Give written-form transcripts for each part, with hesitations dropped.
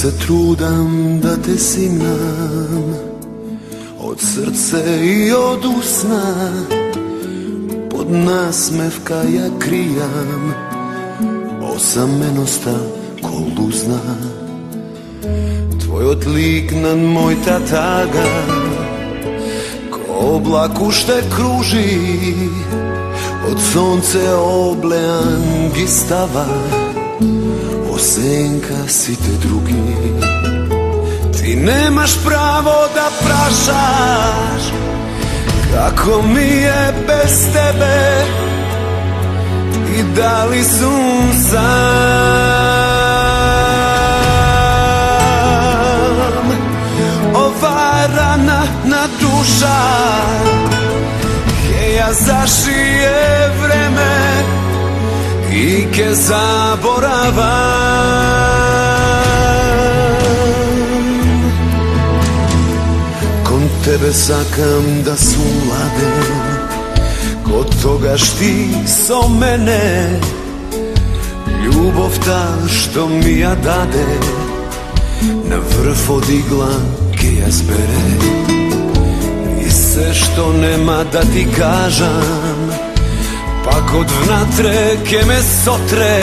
se trudam da te simnam od srce i od usna, pod nasmevka ja krijam osamenosti ko luzna. Tvoj odlik nad moj tataga ko oblak ušte kruži, od sonce oblejan gistava, osenka si te drugi. Ti nemaš pravo da prašaš kako mi je bez tebe i da li sam ova rana na duša ja zašije vreme i ke zaboravam. Kon tebe sakam da su mlade, kod toga šti so mene, ljubov ta što mi ja dade, na vrh odigla ke ja zbere. I sve što nema da ti kažam, pa kod vnatre ke me sotre,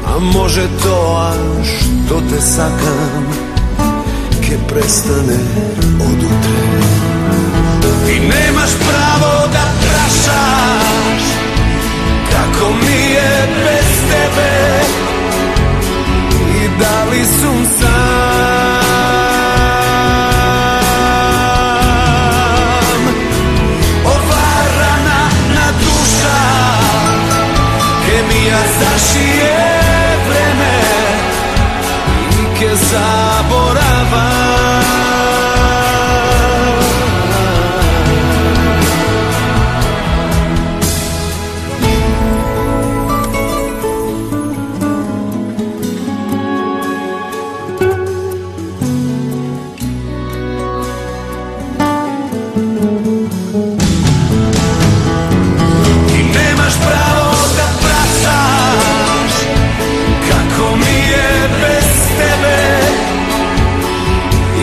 a može to, a što te sakam, ke prestane od utre. Ti nemaš pravo da prašaš kako mi je bez tebe i da li sam sam. Ova rana na duša ke mi ja zašije vreme i ke zaboravam.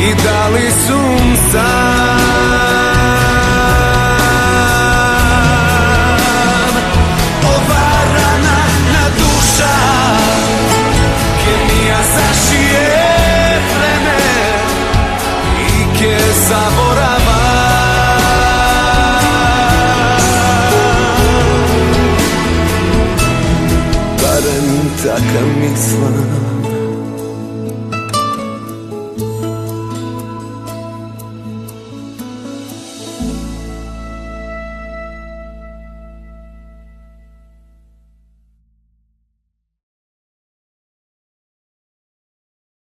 I da li sam sam. Ova rana na duša ke mi ja zašije vreme i ke zaboravam. Barem taka misla